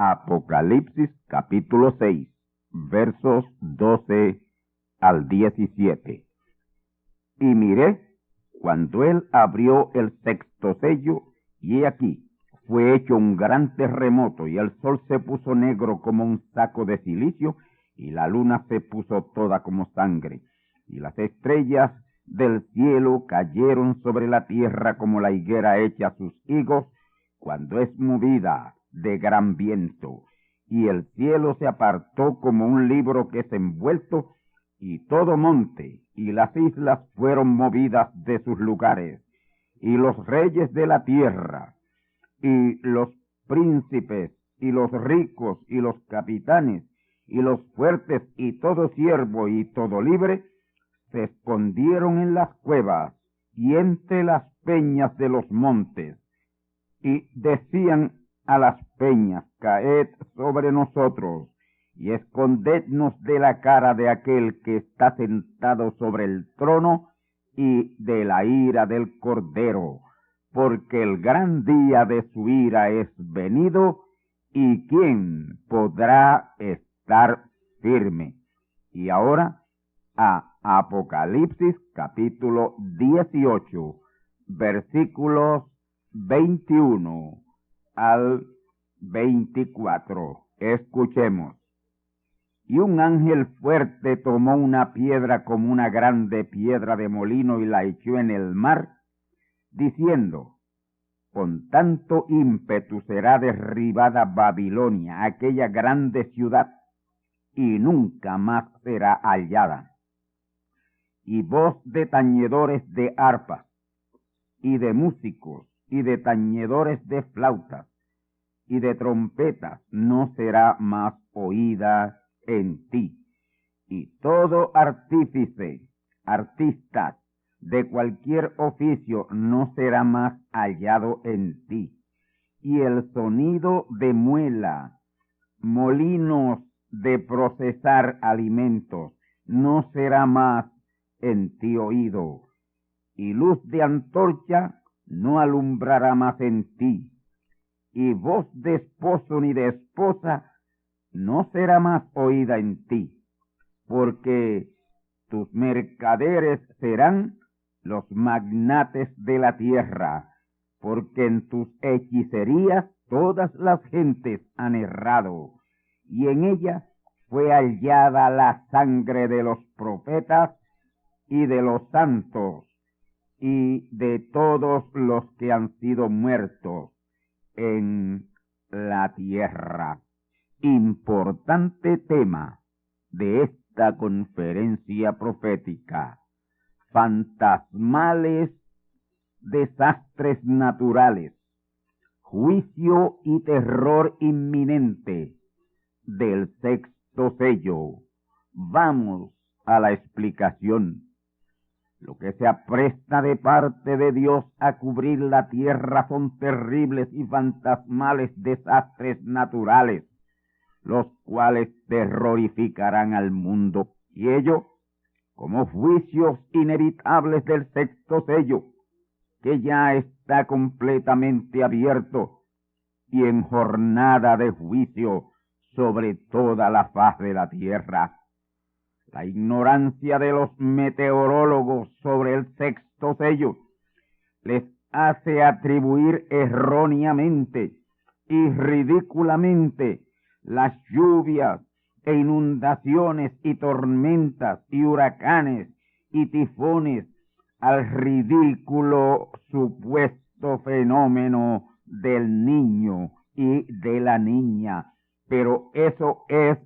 Apocalipsis capítulo 6, versos 12 al 17. Y miré cuando él abrió el sexto sello, y he aquí, fue hecho un gran terremoto, y el sol se puso negro como un saco de cilicio, y la luna se puso toda como sangre, y las estrellas del cielo cayeron sobre la tierra como la higuera echa sus higos cuando es movida de gran viento, y el cielo se apartó como un libro que es envuelto, y todo monte y las islas fueron movidas de sus lugares, y los reyes de la tierra, y los príncipes, y los ricos, y los capitanes, y los fuertes, y todo siervo, y todo libre, se escondieron en las cuevas, y entre las peñas de los montes, y decían a las peñas: caed sobre nosotros, y escondednos de la cara de aquel que está sentado sobre el trono, y de la ira del Cordero, porque el gran día de su ira es venido, y ¿quién podrá estar firme? Y ahora a Apocalipsis capítulo 18, versículos 21 al 24. Escuchemos. Y un ángel fuerte tomó una piedra como una grande piedra de molino y la echó en el mar, diciendo: con tanto ímpetu será derribada Babilonia, aquella grande ciudad, y nunca más será hallada. Y voz de tañedores de arpas, y de músicos, y de tañedores de flautas, y de trompetas no será más oída en ti. Y todo artífice, artista de cualquier oficio no será más hallado en ti. Y el sonido de muela, molinos de procesar alimentos, no será más en ti oído. Y luz de antorcha no alumbrará más en ti. Y voz de esposo ni de esposa no será más oída en ti, porque tus mercaderes serán los magnates de la tierra, porque en tus hechicerías todas las gentes han errado, y en ella fue hallada la sangre de los profetas y de los santos y de todos los que han sido muertos en la tierra. Importante tema de esta conferencia profética: fantasmales desastres naturales, juicio y terror inminente del sexto sello. Vamos a la explicación. Lo que se apresta de parte de Dios a cubrir la tierra son terribles y fantasmales desastres naturales, los cuales terrorificarán al mundo, y ello como juicios inevitables del sexto sello, que ya está completamente abierto y en jornada de juicio sobre toda la faz de la tierra. La ignorancia de los meteorólogos sobre el sexto sello les hace atribuir erróneamente y ridículamente las lluvias e inundaciones y tormentas y huracanes y tifones al ridículo supuesto fenómeno del niño y de la niña. Pero eso es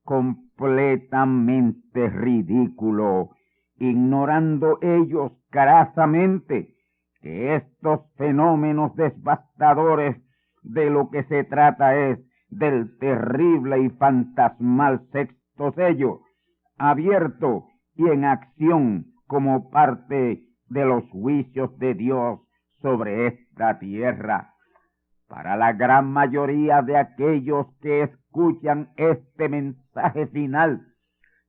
completamente ridículo, ignorando ellos crasamente que estos fenómenos devastadores de lo que se trata es del terrible y fantasmal sexto sello, abierto y en acción como parte de los juicios de Dios sobre esta tierra. Para la gran mayoría de aquellos que escuchan este mensaje final,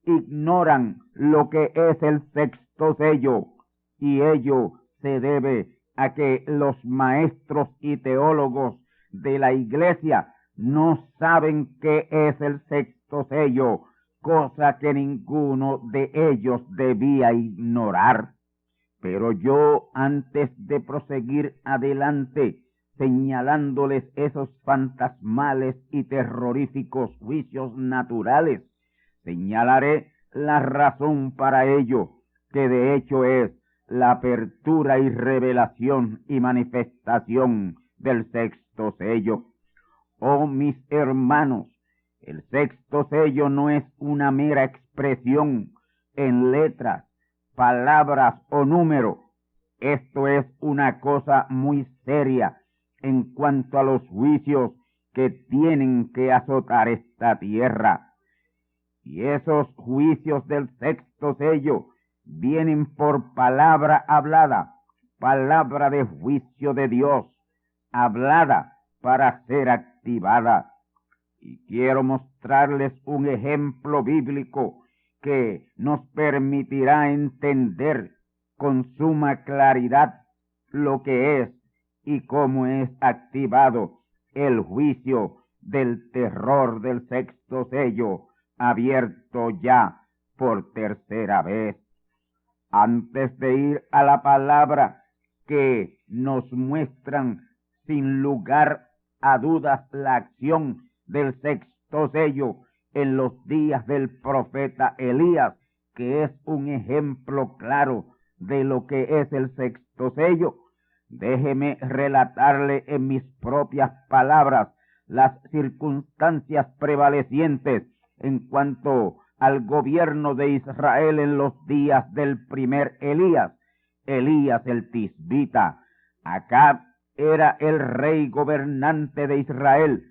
ignoran lo que es el sexto sello, y ello se debe a que los maestros y teólogos de la iglesia no saben qué es el sexto sello, cosa que ninguno de ellos debía ignorar. Pero yo, antes de proseguir adelante, señalándoles esos fantasmales y terroríficos juicios naturales, señalaré la razón para ello, que de hecho es la apertura y revelación y manifestación del sexto sello. Oh, mis hermanos, el sexto sello no es una mera expresión en letras, palabras o número. Esto es una cosa muy seria en cuanto a los juicios que tienen que azotar esta tierra. Y esos juicios del sexto sello vienen por palabra hablada, palabra de juicio de Dios, hablada para ser activada. Y quiero mostrarles un ejemplo bíblico que nos permitirá entender con suma claridad lo que es y cómo es activado el juicio del terror del sexto sello, abierto ya por tercera vez. Antes de ir a la palabra que nos muestran sin lugar a dudas la acción del sexto sello en los días del profeta Elías, que es un ejemplo claro de lo que es el sexto sello, déjeme relatarle en mis propias palabras las circunstancias prevalecientes en cuanto al gobierno de Israel en los días del primer Elías, Elías el Tisbita. Acab era el rey gobernante de Israel,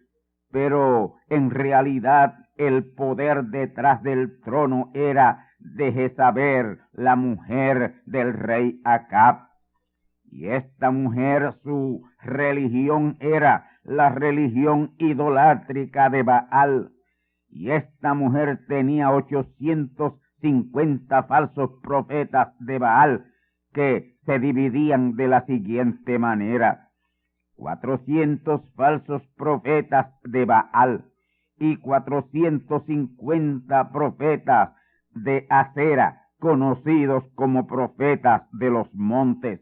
pero en realidad el poder detrás del trono era de Jezabel, la mujer del rey Acab. Y esta mujer, su religión era la religión idolátrica de Baal. Y esta mujer tenía 850 falsos profetas de Baal que se dividían de la siguiente manera: 400 falsos profetas de Baal y 450 profetas de Acera, conocidos como profetas de los montes.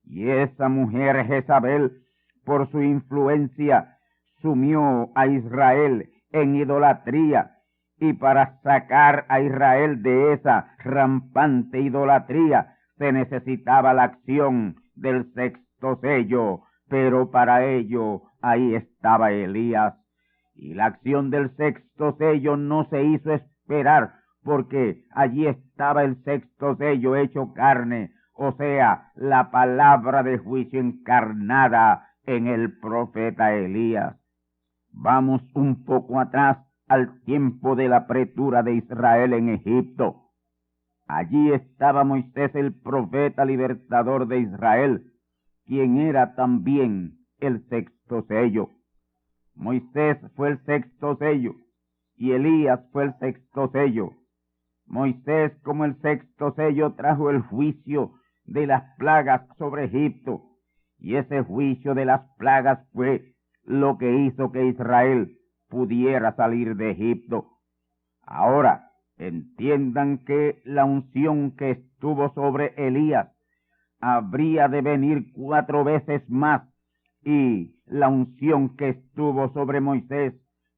Y esa mujer Jezabel, por su influencia, sumió a Israel en idolatría, y para sacar a Israel de esa rampante idolatría se necesitaba la acción del sexto sello, pero para ello ahí estaba Elías. Y la acción del sexto sello no se hizo esperar, porque allí estaba el sexto sello hecho carne, o sea, la palabra de juicio encarnada en el profeta Elías. Vamos un poco atrás al tiempo de la apretura de Israel en Egipto. Allí estaba Moisés, el profeta libertador de Israel, quien era también el sexto sello. Moisés fue el sexto sello y Elías fue el sexto sello. Moisés, como el sexto sello, trajo el juicio de las plagas sobre Egipto, y ese juicio de las plagas fue lo que hizo que Israel pudiera salir de Egipto. Ahora, entiendan que la unción que estuvo sobre Elías habría de venir 4 veces más, y la unción que estuvo sobre Moisés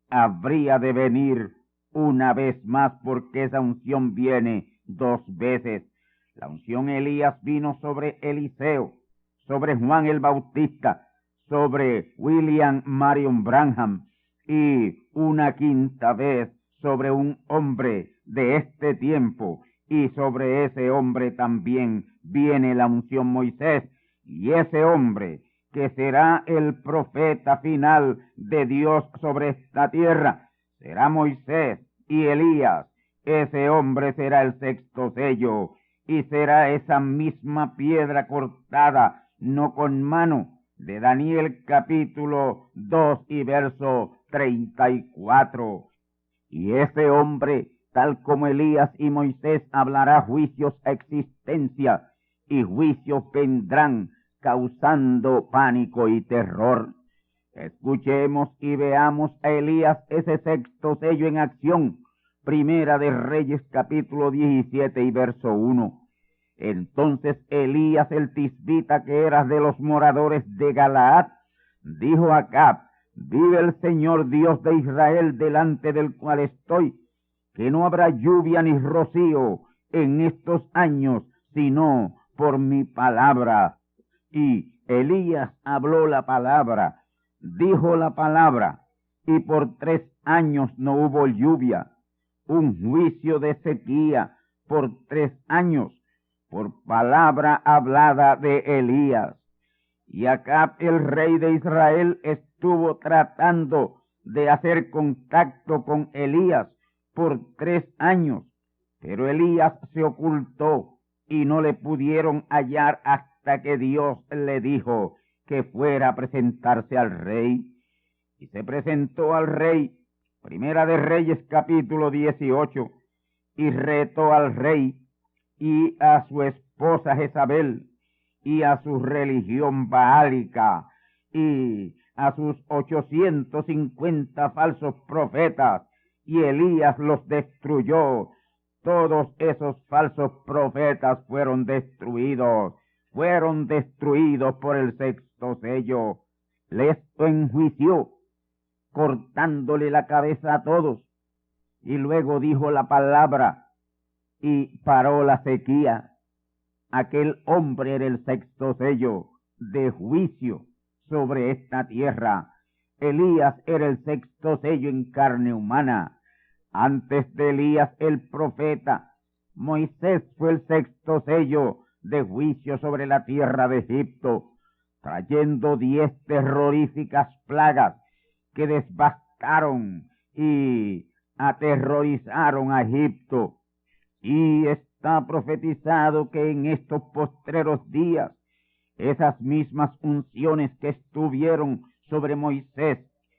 habría de venir una vez más, porque esa unción viene 2 veces. La unción Elías vino sobre Eliseo, sobre Juan el Bautista, sobre William Marion Branham, y una 5ª vez sobre un hombre de este tiempo, y sobre ese hombre también viene la unción Moisés, y ese hombre que será el profeta final de Dios sobre esta tierra será Moisés y Elías. Ese hombre será el sexto sello, y será esa misma piedra cortada, no con mano, de Daniel capítulo 2 y verso 34. Y ese hombre, tal como Elías y Moisés, hablará juicios a existencia, y juicios vendrán causando pánico y terror. Escuchemos y veamos a Elías ese sexto sello en acción. Primera de Reyes, capítulo 17 y verso 1. Entonces Elías el tisbita, que era de los moradores de Galaad, dijo a Acab: vive el Señor Dios de Israel, delante del cual estoy, que no habrá lluvia ni rocío en estos años, sino por mi palabra. Y Elías habló la palabra, dijo la palabra, y por 3 años no hubo lluvia. Un juicio de sequía por 3 años, por palabra hablada de Elías. Y Acab, el rey de Israel, estuvo tratando de hacer contacto con Elías por 3 años, pero Elías se ocultó y no le pudieron hallar hasta que Dios le dijo que fuera a presentarse al rey. Y se presentó al rey. Primera de Reyes, capítulo 18, y retó al rey y a su esposa Jezabel, y a su religión baálica, y a sus 850 falsos profetas, y Elías los destruyó. Todos esos falsos profetas fueron destruidos por el sexto sello. Les enjuició, cortándole la cabeza a todos, y luego dijo la palabra, y paró la sequía. Aquel hombre era el sexto sello de juicio sobre esta tierra. Elías era el sexto sello en carne humana. Antes de Elías el profeta, Moisés fue el sexto sello de juicio sobre la tierra de Egipto, trayendo 10 terroríficas plagas que devastaron y aterrorizaron a Egipto. Y está profetizado que en estos postreros días esas mismas unciones que estuvieron sobre Moisés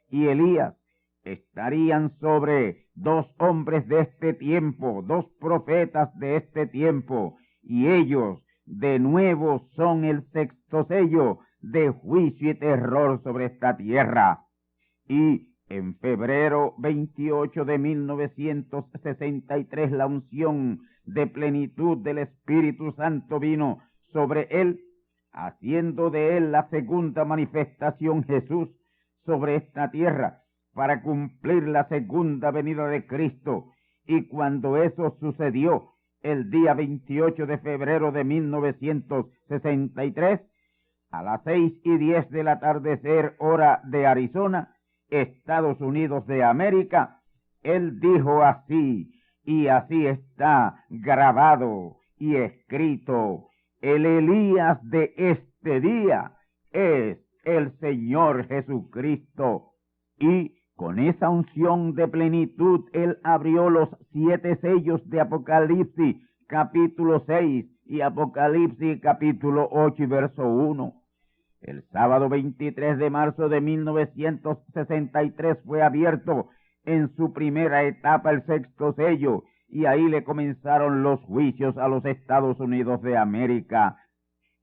y Elías estarían sobre 2 hombres de este tiempo, 2 profetas de este tiempo, y ellos de nuevo son el sexto sello de juicio y terror sobre esta tierra. Y en febrero 28 de 1963 la unción de plenitud del Espíritu Santo vino sobre él, haciendo de él la segunda manifestación Jesús sobre esta tierra para cumplir la segunda venida de Cristo. Y cuando eso sucedió, el día 28 de febrero de 1963, a las 6:10 del atardecer, hora de Arizona, Estados Unidos de América, él dijo así, y así está grabado y escrito: el Elías de este día es el Señor Jesucristo. Y con esa unción de plenitud, él abrió los 7 sellos de Apocalipsis, capítulo 6, y Apocalipsis, capítulo 8 y verso 1. El sábado 23 de marzo de 1963 fue abierto en su primera etapa el sexto sello, y ahí le comenzaron los juicios a los Estados Unidos de América.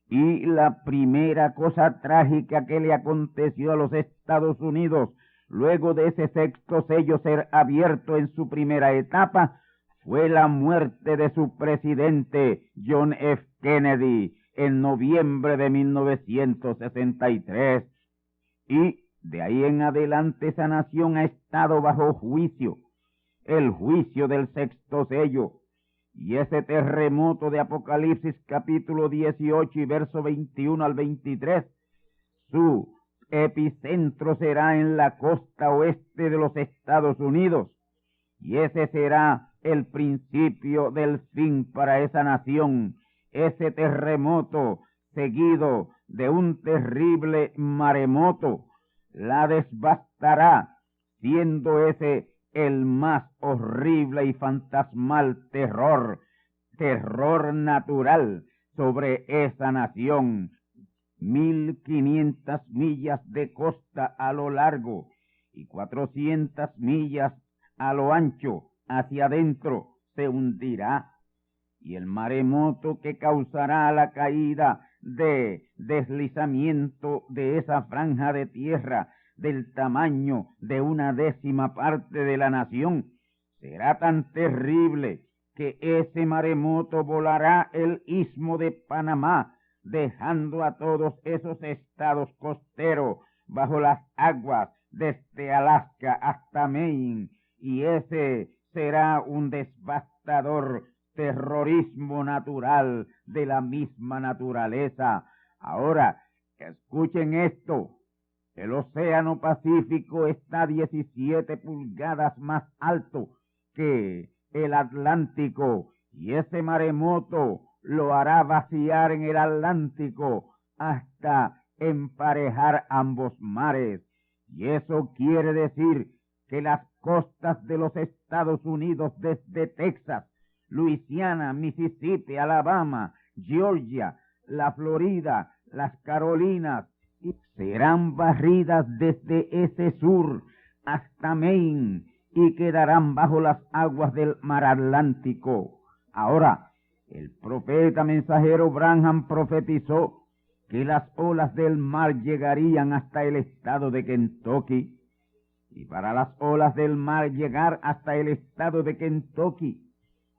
Y la primera cosa trágica que le aconteció a los Estados Unidos, luego de ese sexto sello ser abierto en su primera etapa, fue la muerte de su presidente, John F. Kennedy, en noviembre de 1963. Y de ahí en adelante esa nación ha estado bajo juicio, el juicio del sexto sello. Y ese terremoto de Apocalipsis capítulo 18 y verso 21 al 23, su epicentro será en la costa oeste de los Estados Unidos. Y ese será el principio del fin para esa nación. Ese terremoto, seguido de un terrible maremoto, la devastará, siendo ese el más horrible y fantasmal terror natural sobre esa nación. 1,500 millas de costa a lo largo y 400 millas a lo ancho hacia adentro se hundirá. Y el maremoto que causará la caída de deslizamiento de esa franja de tierra del tamaño de una décima parte de la nación, será tan terrible que ese maremoto volará el istmo de Panamá, dejando a todos esos estados costeros bajo las aguas desde Alaska hasta Maine, y ese será un devastador terrorismo natural de la misma naturaleza. Ahora, escuchen esto. El Océano Pacífico está 17 pulgadas más alto que el Atlántico, y ese maremoto lo hará vaciar en el Atlántico hasta emparejar ambos mares. Y eso quiere decir que las costas de los Estados Unidos, desde Texas, Luisiana, Mississippi, Alabama, Georgia, la Florida, las Carolinas, serán barridas desde ese sur hasta Maine y quedarán bajo las aguas del mar Atlántico. Ahora, el profeta mensajero Branham profetizó que las olas del mar llegarían hasta el estado de Kentucky. Y para las olas del mar llegar hasta el estado de Kentucky,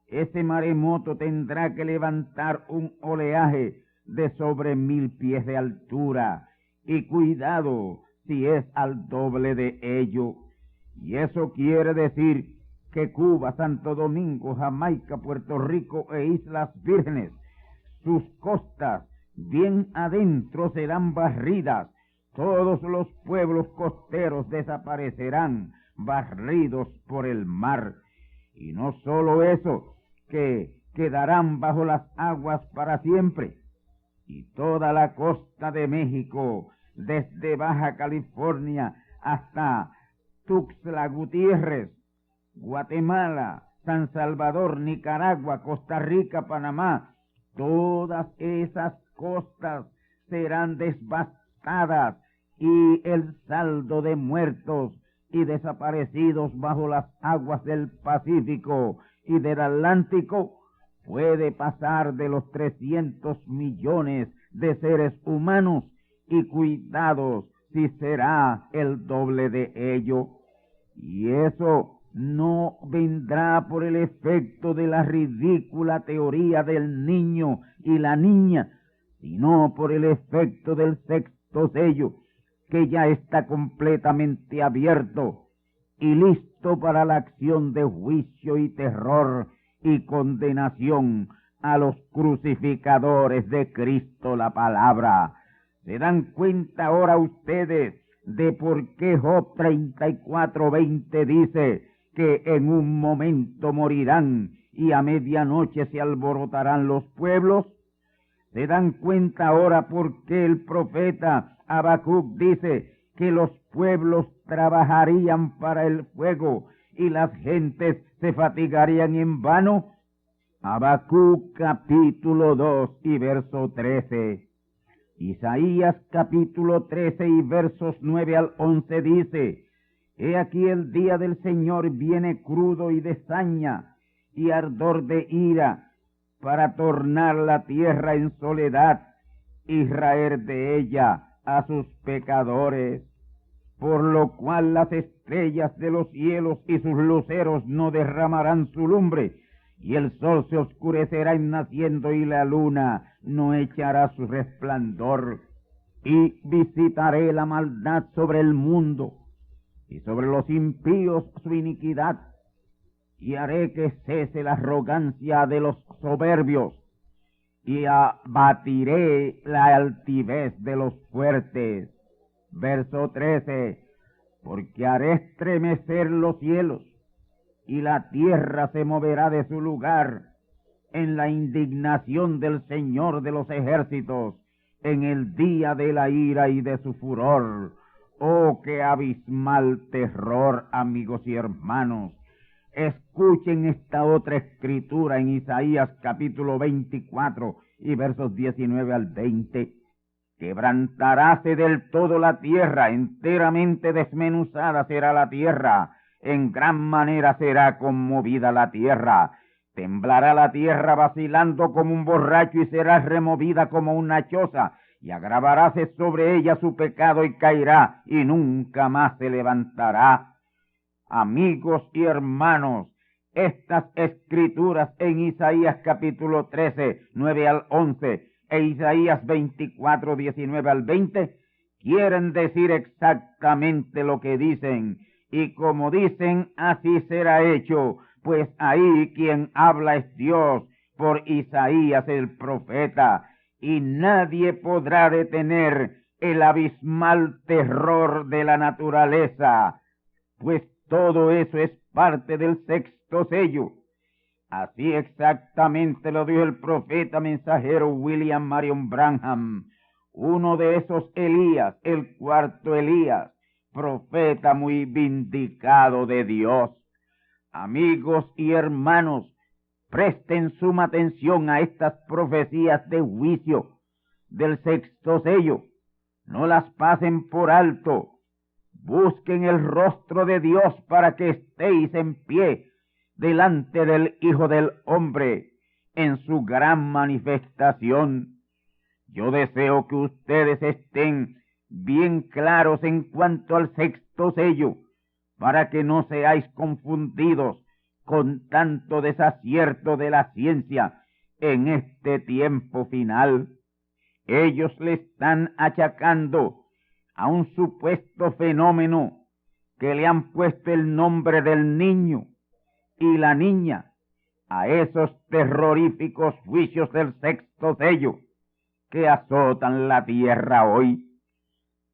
ese maremoto tendrá que levantar un oleaje de sobre 1000 pies de altura. Y cuidado si es al doble de ello. Y eso quiere decir que Cuba, Santo Domingo, Jamaica, Puerto Rico e Islas Vírgenes, sus costas bien adentro serán barridas. Todos los pueblos costeros desaparecerán, barridos por el mar. Y no solo eso, que quedarán bajo las aguas para siempre. Y toda la costa de México, desde Baja California hasta Tuxtla Gutiérrez, Guatemala, San Salvador, Nicaragua, Costa Rica, Panamá, todas esas costas serán devastadas, y el saldo de muertos y desaparecidos bajo las aguas del Pacífico y del Atlántico puede pasar de los 300 millones de seres humanos, y cuidados si será el doble de ello. Y eso no vendrá por el efecto de la ridícula teoría del niño y la niña, sino por el efecto del sexto sello, que ya está completamente abierto y listo para la acción de juicio y terror y condenación a los crucificadores de Cristo la palabra. ¿Se dan cuenta ahora ustedes de por qué Job 34:20 dice que en un momento morirán y a medianoche se alborotarán los pueblos? ¿Se dan cuenta ahora por qué el profeta Habacuc dice que los pueblos trabajarían para el fuego y las gentes se fatigarían en vano? Habacuc capítulo 2 y verso 13. Isaías capítulo 13 y versos 9 al 11 dice: He aquí el día del Señor viene crudo y de saña y ardor de ira, para tornar la tierra en soledad y raer de ella a sus pecadores. Por lo cual las estrellas de los cielos y sus luceros no derramarán su lumbre, y el sol se oscurecerá en naciendo, y la luna no echará su resplandor. Y visitaré la maldad sobre el mundo, y sobre los impíos su iniquidad, y haré que cese la arrogancia de los soberbios, y abatiré la altivez de los fuertes. Verso 13. Porque haré estremecer los cielos, y la tierra se moverá de su lugar en la indignación del Señor de los ejércitos, en el día de la ira y de su furor. Oh, qué abismal terror, amigos y hermanos. Escuchen esta otra escritura en Isaías capítulo 24 y versos 19 al 20. Quebrantaráse del todo la tierra, enteramente desmenuzada será la tierra, en gran manera será conmovida la tierra. Temblará la tierra vacilando como un borracho, y será removida como una choza, y agravaráse sobre ella su pecado y caerá, y nunca más se levantará. Amigos y hermanos, estas escrituras en Isaías capítulo 13, 9 al 11, e Isaías 24, 19 al 20, quieren decir exactamente lo que dicen, y como dicen, así será hecho, pues ahí quien habla es Dios por Isaías el profeta, y nadie podrá detener el abismal terror de la naturaleza, pues todo eso es parte del sexto sello. Así exactamente lo dijo el profeta mensajero William Marion Branham, uno de esos Elías, el cuarto Elías, profeta muy vindicado de Dios. Amigos y hermanos, presten suma atención a estas profecías de juicio del sexto sello. No las pasen por alto. Busquen el rostro de Dios para que estéis en pie delante del Hijo del Hombre en su gran manifestación. Yo deseo que ustedes estén bien claros en cuanto al sexto sello, para que no seáis confundidos con tanto desacierto de la ciencia en este tiempo final. Ellos le están achacando a un supuesto fenómeno que le han puesto el nombre del niño y la niña, a esos terroríficos juicios del sexto sello que azotan la tierra hoy.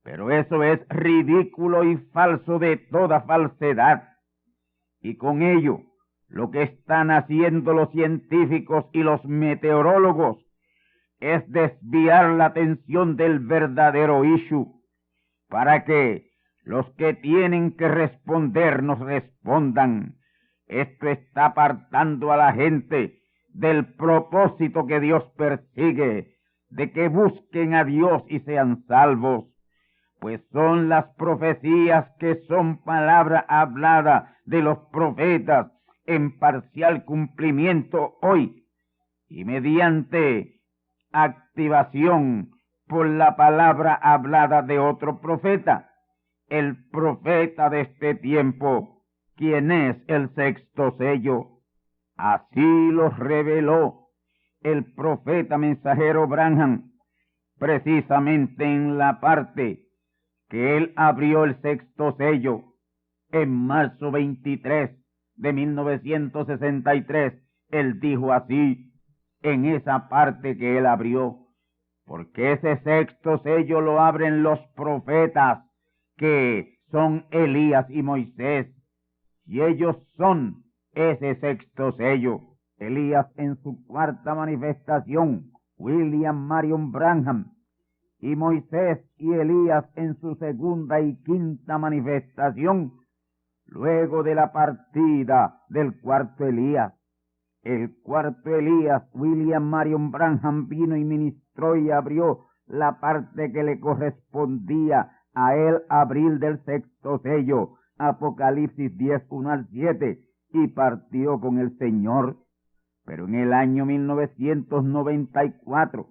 Pero eso es ridículo y falso de toda falsedad. Y con ello, lo que están haciendo los científicos y los meteorólogos es desviar la atención del verdadero issue, para que los que tienen que responder nos respondan. Esto está apartando a la gente del propósito que Dios persigue, de que busquen a Dios y sean salvos, pues son las profecías que son palabra hablada de los profetas en parcial cumplimiento hoy, y mediante activación por la palabra hablada de otro profeta, el profeta de este tiempo, quien es el sexto sello. Así lo reveló el profeta mensajero Branham, precisamente en la parte que él abrió el sexto sello en marzo 23 de 1963. Él dijo así, en esa parte que él abrió: porque ese sexto sello lo abren los profetas, que son Elías y Moisés, y ellos son ese sexto sello. Elías en su cuarta manifestación, William Marion Branham, y Moisés y Elías en su segunda y quinta manifestación, luego de la partida del cuarto Elías. El cuarto Elías, William Marion Branham, vino y ministró y abrió la parte que le correspondía a él abrir del sexto sello, Apocalipsis 10, 1 al 7, y partió con el Señor. Pero en el año 1994,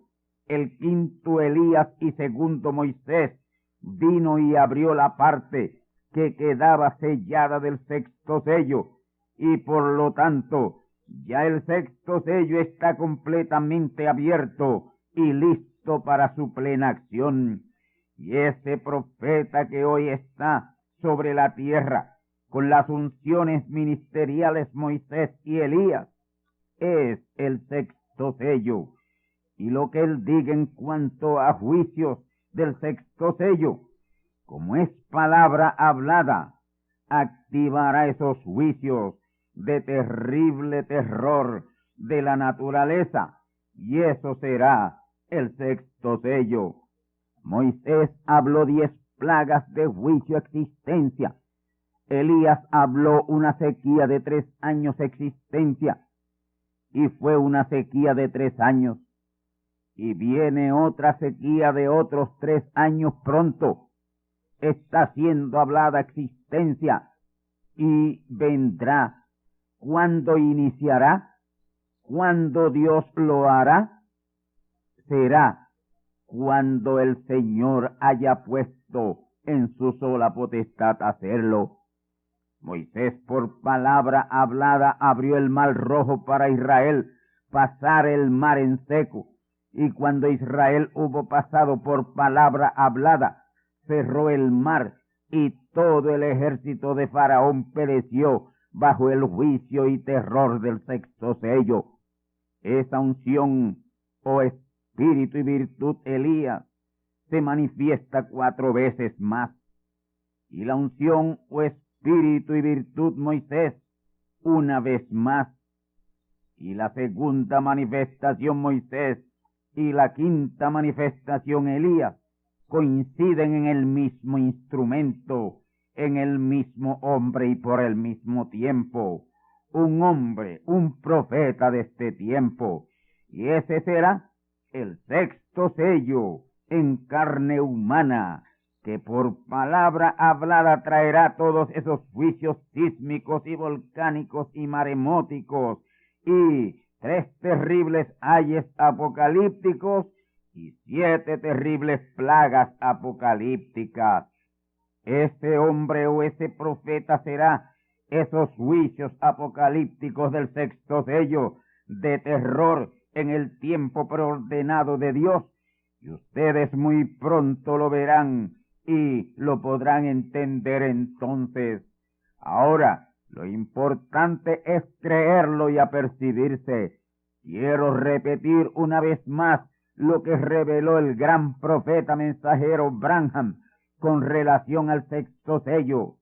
el quinto Elías y segundo Moisés vino y abrió la parte que quedaba sellada del sexto sello, y por lo tanto ya el sexto sello está completamente abierto y listo para su plena acción. Y ese profeta que hoy está sobre la tierra con las unciones ministeriales Moisés y Elías es el sexto sello. Y lo que él diga en cuanto a juicios del sexto sello, como es palabra hablada, activará esos juicios de terrible terror de la naturaleza, y eso será el sexto sello. Moisés habló 10 plagas de juicio existencia. Elías habló una sequía de 3 años existencia, y fue una sequía de 3 años. Y viene otra sequía de otros 3 años pronto. Está siendo hablada existencia, y vendrá. ¿Cuándo iniciará? ¿Cuándo Dios lo hará? Será cuando el Señor haya puesto en su sola potestad hacerlo. Moisés, por palabra hablada, abrió el mar rojo para Israel pasar el mar en seco. Y cuando Israel hubo pasado por palabra hablada, cerró el mar, y todo el ejército de Faraón pereció bajo el juicio y terror del sexto sello. Esa unción, oh espíritu y virtud Elías, se manifiesta 4 veces más. Y la unción, oh espíritu y virtud Moisés, 1 vez más. Y la segunda manifestación Moisés y la quinta manifestación Elías coinciden en el mismo instrumento, en el mismo hombre y por el mismo tiempo. Un hombre, un profeta de este tiempo. Y ese será el sexto sello en carne humana, que por palabra hablada traerá todos esos juicios sísmicos y volcánicos y maremóticos y 3 terribles ayes apocalípticos y 7 terribles plagas apocalípticas. Ese hombre o ese profeta será esos juicios apocalípticos del sexto sello de terror en el tiempo preordenado de Dios, y ustedes muy pronto lo verán y lo podrán entender entonces. Ahora, lo importante es creerlo y apercibirse. Quiero repetir una vez más lo que reveló el gran profeta mensajero Branham con relación al sexto sello.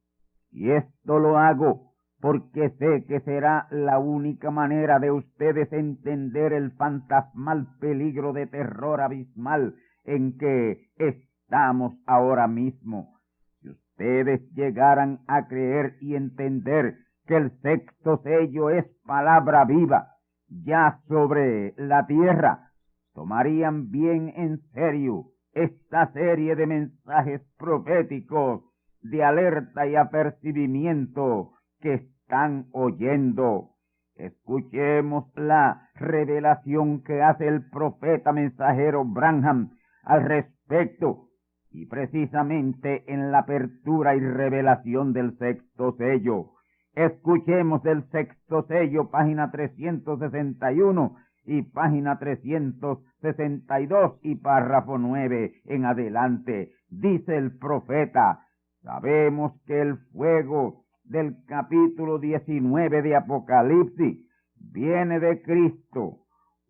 Y esto lo hago porque sé que será la única manera de ustedes entender el fantasmal peligro de terror abismal en que estamos ahora mismo. Si ustedes llegaran a creer y entender que el sexto sello es palabra viva ya sobre la tierra, tomarían bien en serio esta serie de mensajes proféticos de alerta y apercibimiento que están oyendo. Escuchemos la revelación que hace el profeta mensajero Branham al respecto, y precisamente en la apertura y revelación del sexto sello. Escuchemos el sexto sello, página 361 y página 362 y párrafo 9 en adelante. Dice el profeta: sabemos que el fuego del capítulo 19 de Apocalipsis viene de Cristo.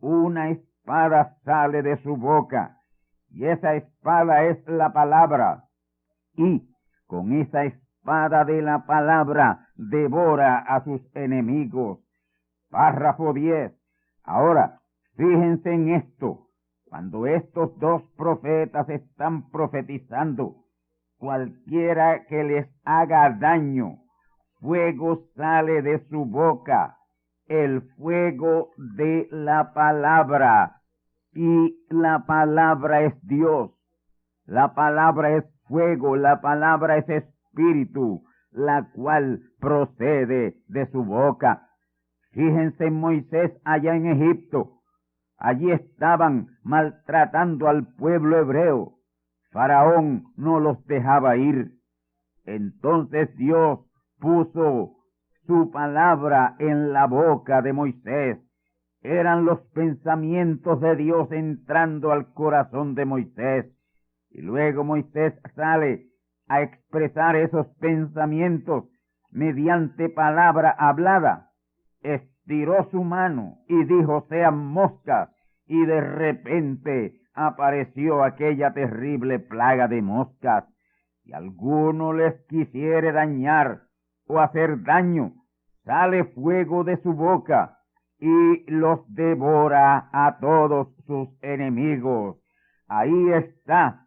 Una espada sale de su boca, y esa espada es la palabra. Y con esa espada de la palabra devora a sus enemigos. Párrafo 10. Ahora, fíjense en esto. Cuando estos 2 profetas están profetizando, cualquiera que les haga daño, fuego sale de su boca, el fuego de la palabra, y la palabra es Dios, la palabra es fuego, la palabra es espíritu, la cual procede de su boca. Fíjense en Moisés allá en Egipto. Allí estaban maltratando al pueblo hebreo. Faraón no los dejaba ir. Entonces Dios puso su palabra en la boca de Moisés. Eran los pensamientos de Dios entrando al corazón de Moisés. Y luego Moisés sale a expresar esos pensamientos mediante palabra hablada. Estiró su mano y dijo: sean moscas, y de repente apareció aquella terrible plaga de moscas. Si alguno les quisiere dañar o hacer daño, sale fuego de su boca y los devora a todos sus enemigos. Ahí está.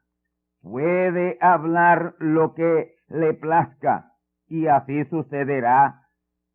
Puede hablar lo que le plazca, y así sucederá.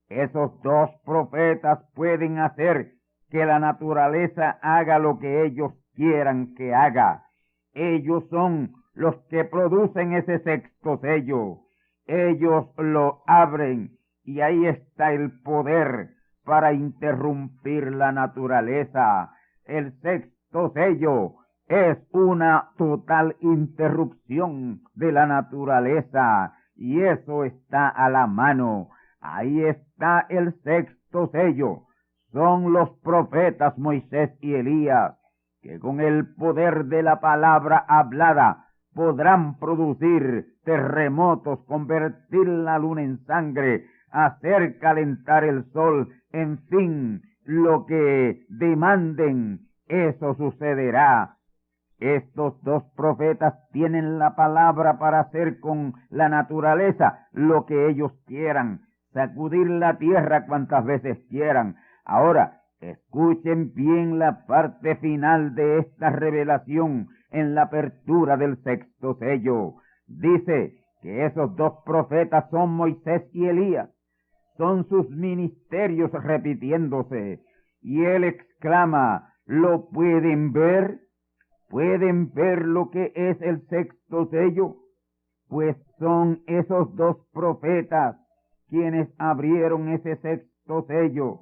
Esos 2 profetas pueden hacer que la naturaleza haga lo que ellos quieran que haga. Ellos son los que producen ese sexto sello. Ellos lo abren, y ahí está el poder para interrumpir la naturaleza. El sexto sello Es una total interrupción de la naturaleza, y eso está a la mano. Ahí está el sexto sello. Son los profetas Moisés y Elías, que con el poder de la palabra hablada podrán producir terremotos, convertir la luna en sangre, hacer calentar el sol, en fin, lo que demanden, eso sucederá. Estos dos profetas tienen la palabra para hacer con la naturaleza lo que ellos quieran, sacudir la tierra cuantas veces quieran. Ahora, escuchen bien la parte final de esta revelación en la apertura del sexto sello. Dice que esos dos profetas son Moisés y Elías. Son sus ministerios repitiéndose. Y él exclama, ¿lo pueden ver? ¿Pueden ver lo que es el sexto sello? Pues son esos dos profetas quienes abrieron ese sexto sello.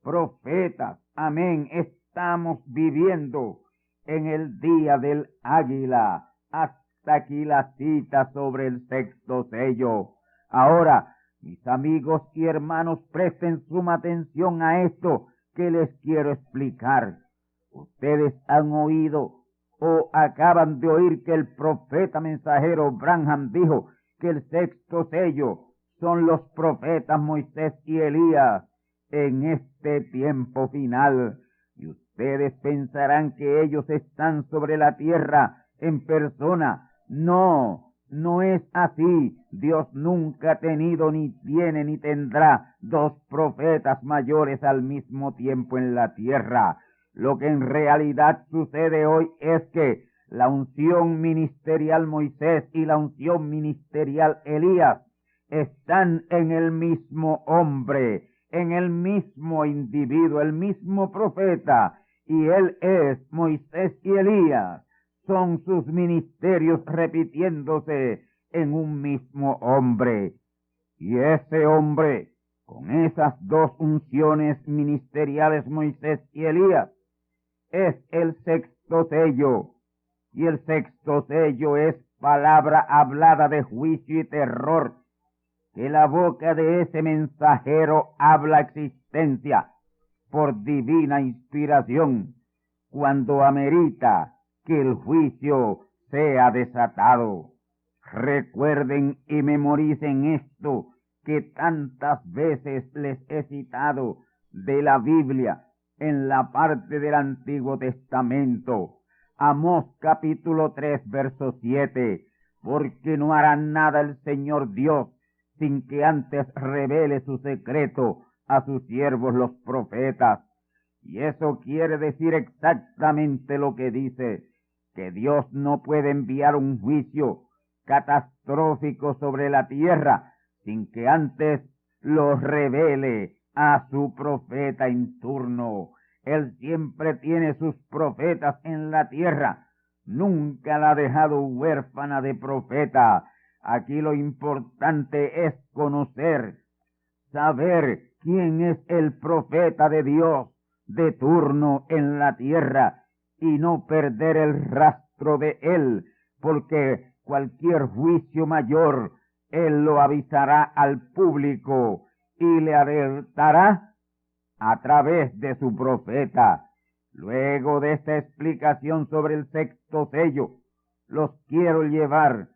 Profetas, amén, estamos viviendo en el día del águila. Hasta aquí la cita sobre el sexto sello. Ahora, mis amigos y hermanos, presten suma atención a esto que les quiero explicar. Ustedes han oído o acaban de oír que el profeta mensajero Branham dijo que el sexto sello son los profetas Moisés y Elías en este tiempo final. Y ustedes pensarán que ellos están sobre la tierra en persona. No, no es así. Dios nunca ha tenido, ni tiene, ni tendrá dos profetas mayores al mismo tiempo en la tierra. Lo que en realidad sucede hoy es que la unción ministerial Moisés y la unción ministerial Elías están en el mismo hombre, en el mismo individuo, el mismo profeta, y él es Moisés y Elías. Son sus ministerios repitiéndose en un mismo hombre. Y ese hombre, con esas dos unciones ministeriales Moisés y Elías, es el sexto sello. Y el sexto sello es palabra hablada de juicio y terror, que la boca de ese mensajero habla existencia por divina inspiración, cuando amerita que el juicio sea desatado. Recuerden y memoricen esto que tantas veces les he citado de la Biblia en la parte del Antiguo Testamento. Amós capítulo 3, verso 7. Porque no hará nada el Señor Dios sin que antes revele su secreto a sus siervos los profetas. Y eso quiere decir exactamente lo que dice, que Dios no puede enviar un juicio catastrófico sobre la tierra sin que antes lo revele a su profeta en turno. Él siempre tiene sus profetas en la tierra, nunca la ha dejado huérfana de profeta. Aquí lo importante es conocer, saber quién es el profeta de Dios de turno en la tierra y no perder el rastro de él, porque cualquier juicio mayor él lo avisará al público y le alertará a través de su profeta. Luego de esta explicación sobre el sexto sello, los quiero llevar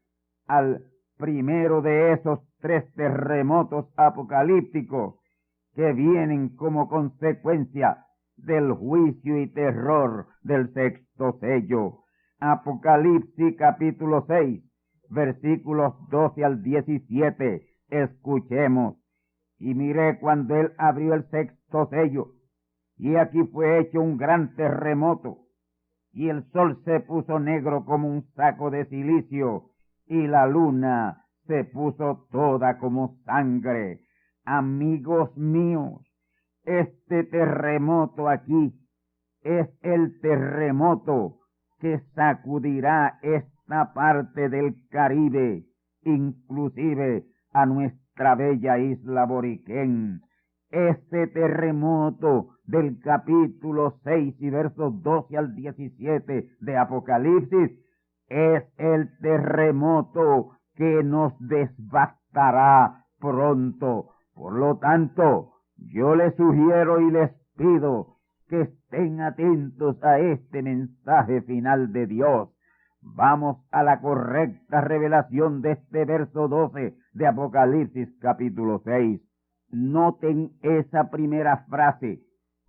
al primero de esos tres terremotos apocalípticos que vienen como consecuencia del juicio y terror del sexto sello. Apocalipsis capítulo 6, versículos 12 al 17. Escuchemos. Y miré cuando él abrió el sexto sello, y aquí fue hecho un gran terremoto, y el sol se puso negro como un saco de silicio, y la luna se puso toda como sangre. Amigos míos, este terremoto aquí es el terremoto que sacudirá esta parte del Caribe, inclusive a nuestra bella isla Boriquén. Este terremoto del capítulo 6 y versos 12 al 17 de Apocalipsis es el terremoto que nos devastará pronto. Por lo tanto, yo les sugiero y les pido que estén atentos a este mensaje final de Dios. Vamos a la correcta revelación de este verso 12 de Apocalipsis capítulo 6. Noten esa primera frase.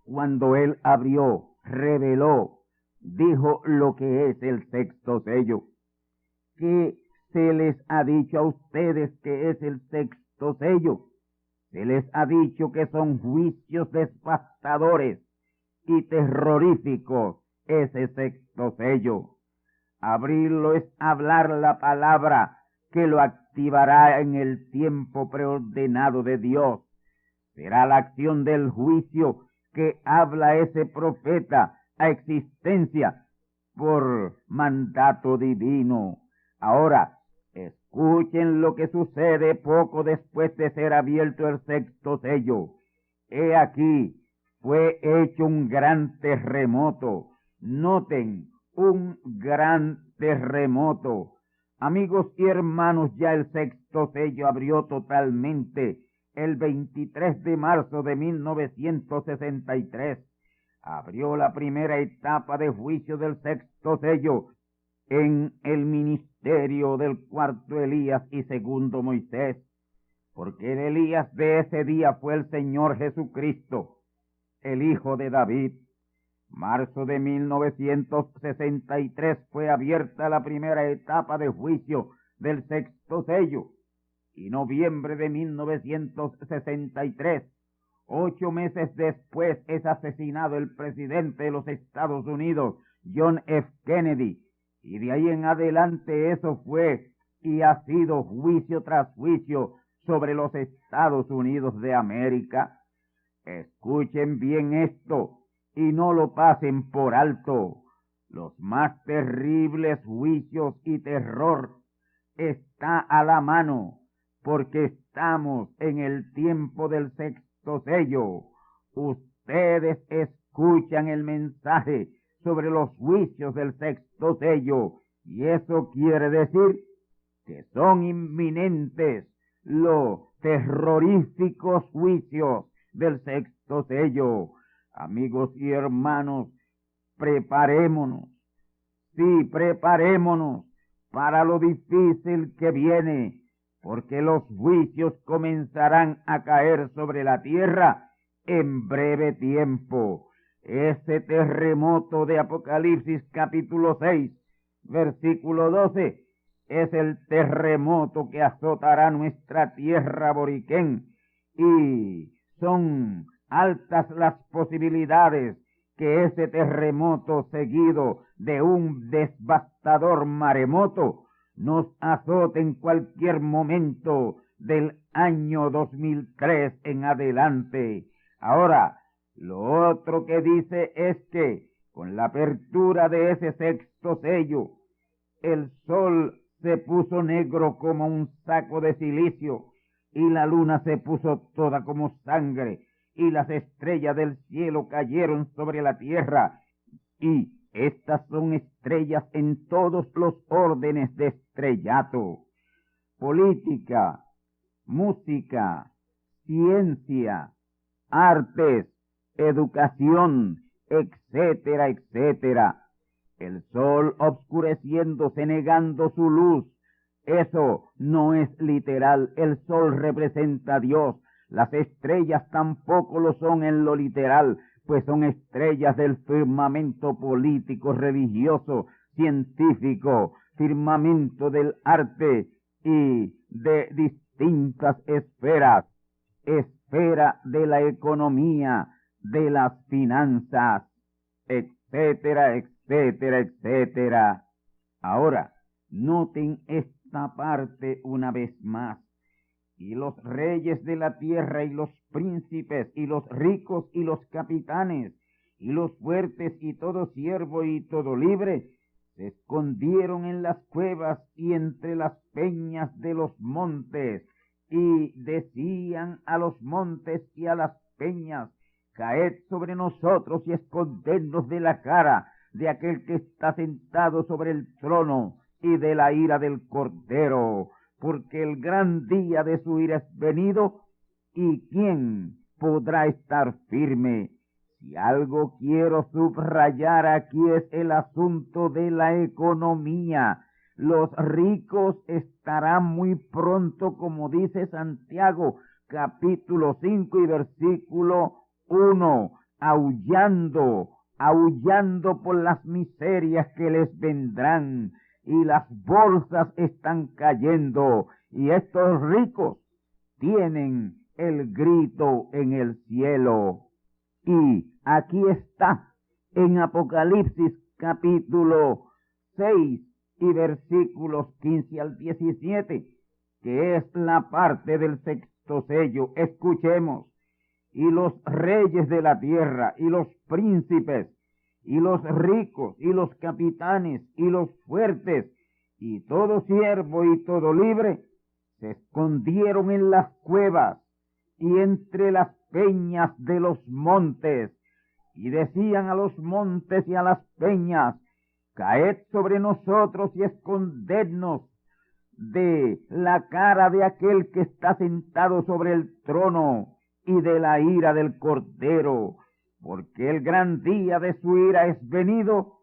Cuando él abrió, reveló, dijo lo que es el sexto sello. ¿Qué se les ha dicho a ustedes que es el sexto sello? Se les ha dicho que son juicios devastadores y terroríficos ese sexto sello. Abrirlo es hablar la palabra que lo activará en el tiempo preordenado de Dios. Será la acción del juicio que habla ese profeta a existencia por mandato divino. Ahora, escuchen lo que sucede poco después de ser abierto el sexto sello. He aquí, fue hecho un gran terremoto. Noten, un gran terremoto. Amigos y hermanos, ya el sexto sello abrió totalmente el 23 de marzo de 1963. Abrió la primera etapa de juicio del sexto sello en el ministerio del cuarto Elías y segundo Moisés, porque el Elías de ese día fue el Señor Jesucristo, el Hijo de David. Marzo de 1963 fue abierta la primera etapa de juicio del sexto sello, y noviembre de 1963, 8 meses después, es asesinado el presidente de los Estados Unidos, John F. Kennedy, y de ahí en adelante eso fue y ha sido juicio tras juicio sobre los Estados Unidos de América. Escuchen bien esto y no lo pasen por alto. Los más terribles juicios y terror está a la mano, porque estamos en el tiempo del sexto sello. Ustedes escuchan el mensaje sobre los juicios del sexto sello, y eso quiere decir que son inminentes los terroríficos juicios del sexto sello. Amigos y hermanos, preparémonos, sí, preparémonos para lo difícil que viene, porque los juicios comenzarán a caer sobre la tierra en breve tiempo. Ese terremoto de Apocalipsis capítulo 6, versículo 12, es el terremoto que azotará nuestra tierra aborigen, y son altas las posibilidades que ese terremoto, seguido de un devastador maremoto, nos azote en cualquier momento del año 2003 en adelante. Ahora, lo otro que dice es que con la apertura de ese sexto sello, el sol se puso negro como un saco de silicio, y la luna se puso toda como sangre, y las estrellas del cielo cayeron sobre la tierra, y estas son estrellas en todos los órdenes de estrellato: política, música, ciencia, artes, educación, etcétera, etcétera. El sol obscureciéndose, negando su luz. Eso no es literal. El sol representa a Dios. Las estrellas tampoco lo son en lo literal, pues son estrellas del firmamento político, religioso, científico, firmamento del arte y de distintas esferas. Esfera de la economía, de las finanzas, etcétera, etcétera, etcétera. Ahora, noten esta parte una vez más. Y los reyes de la tierra, y los príncipes, y los ricos, y los capitanes, y los fuertes, y todo siervo, y todo libre, se escondieron en las cuevas y entre las peñas de los montes, y decían a los montes y a las peñas, caed sobre nosotros y escondednos de la cara de aquel que está sentado sobre el trono y de la ira del Cordero, porque el gran día de su ira es venido, y ¿quién podrá estar firme? Si algo quiero subrayar aquí es el asunto de la economía. Los ricos estarán muy pronto, como dice Santiago, capítulo 5 y versículo 1, aullando por las miserias que les vendrán, y las bolsas están cayendo, y estos ricos tienen el grito en el cielo. Y aquí está en Apocalipsis capítulo 6 y versículos 15 al 17, que es la parte del sexto sello. Escuchemos. Y los reyes de la tierra, y los príncipes, y los ricos, y los capitanes, y los fuertes, y todo siervo y todo libre, se escondieron en las cuevas y entre las peñas de los montes, y decían a los montes y a las peñas: caed sobre nosotros y escondednos de la cara de aquel que está sentado sobre el trono y de la ira del Cordero, porque el gran día de su ira es venido,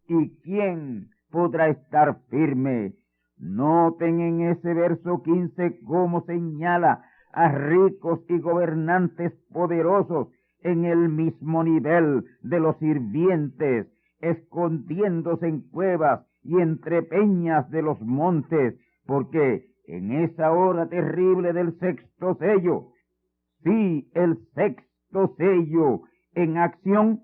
y ¿quién podrá estar firme? Noten en ese verso 15 cómo señala a ricos y gobernantes poderosos en el mismo nivel de los sirvientes, escondiéndose en cuevas y entre peñas de los montes, porque en esa hora terrible del sexto sello, sí, el sexto sello en acción,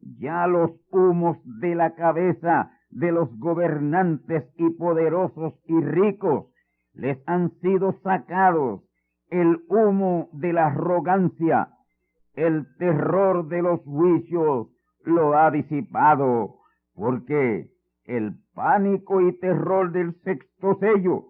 ya los humos de la cabeza de los gobernantes y poderosos y ricos les han sido sacados. El humo de la arrogancia, el terror de los juicios lo ha disipado, porque el pánico y terror del sexto sello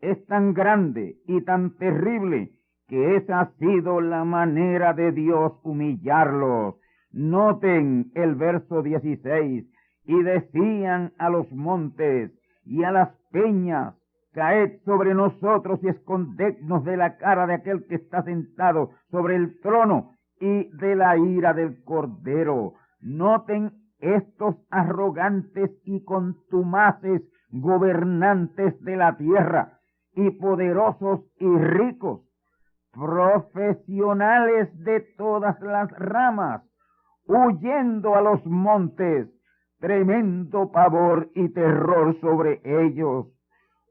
es tan grande y tan terrible que esa ha sido la manera de Dios humillarlos. Noten el verso 16, y decían a los montes y a las peñas: caed sobre nosotros y escondednos de la cara de aquel que está sentado sobre el trono y de la ira del Cordero. Noten estos arrogantes y contumaces gobernantes de la tierra, y poderosos y ricos, profesionales de todas las ramas, huyendo a los montes, tremendo pavor y terror sobre ellos,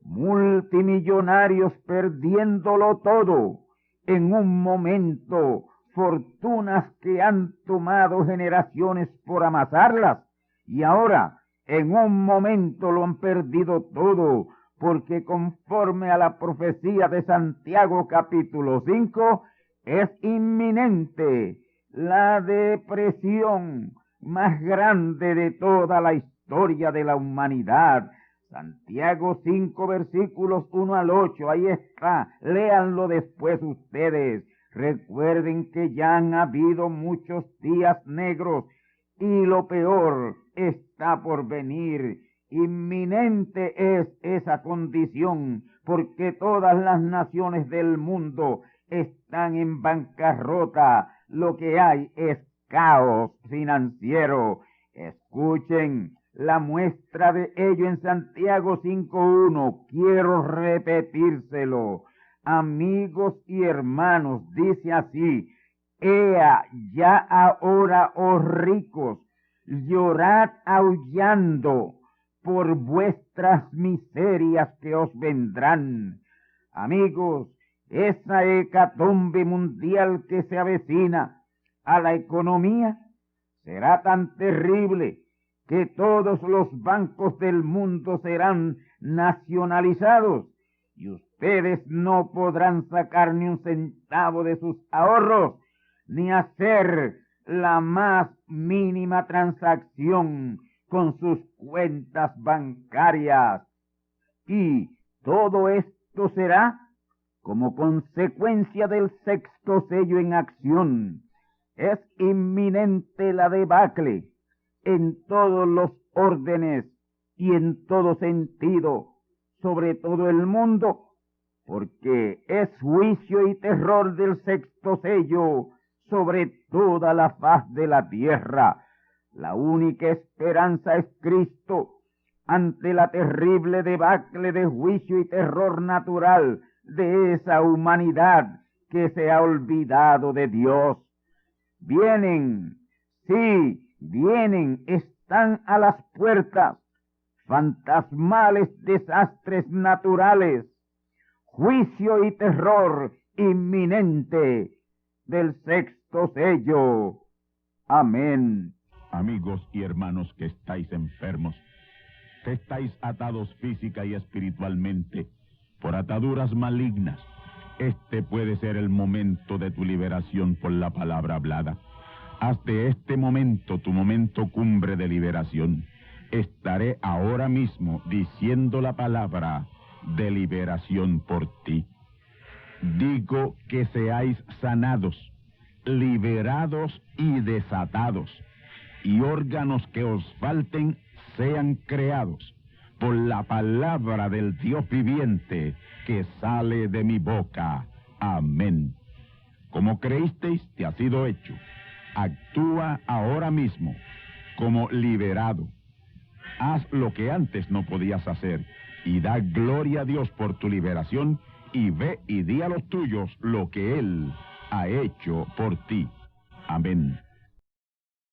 multimillonarios perdiéndolo todo en un momento, fortunas que han tomado generaciones por amasarlas, y ahora en un momento lo han perdido todo, porque conforme a la profecía de Santiago capítulo 5, es inminente la depresión más grande de toda la historia de la humanidad. Santiago 5 versículos 1 al 8, ahí está, léanlo después ustedes. Recuerden que ya han habido muchos días negros y lo peor está por venir. Inminente es esa condición, porque todas las naciones del mundo están en bancarrota. Lo que hay es caos financiero. Escuchen la muestra de ello en Santiago 5:1. Quiero repetírselo. Amigos y hermanos, dice así: ea, ya ahora, oh ricos, llorad aullando por vuestras miserias que os vendrán. Amigos, esa hecatombe mundial que se avecina a la economía será tan terrible que todos los bancos del mundo serán nacionalizados, y ustedes no podrán sacar ni un centavo de sus ahorros, ni hacer la más mínima transacción con sus cuentas bancarias. Y todo esto será como consecuencia del sexto sello en acción. Es inminente la debacle en todos los órdenes y en todo sentido, sobre todo el mundo, porque es juicio y terror del sexto sello sobre toda la faz de la tierra. La única esperanza es Cristo ante la terrible debacle de juicio y terror natural de esa humanidad que se ha olvidado de Dios. Vienen, sí, vienen, están a las puertas, fantasmales desastres naturales, juicio y terror inminente del sexto sello. Amén. Amigos y hermanos que estáis enfermos, que estáis atados física y espiritualmente por ataduras malignas, este puede ser el momento de tu liberación por la palabra hablada. Haz de este momento tu momento cumbre de liberación. Estaré ahora mismo diciendo la palabra de liberación por ti. Digo que seáis sanados, liberados y desatados, y órganos que os falten sean creados por la palabra del Dios viviente que sale de mi boca. Amén. Como creísteis, te ha sido hecho. Actúa ahora mismo como liberado. Haz lo que antes no podías hacer y da gloria a Dios por tu liberación, y ve y di a los tuyos lo que Él ha hecho por ti. Amén.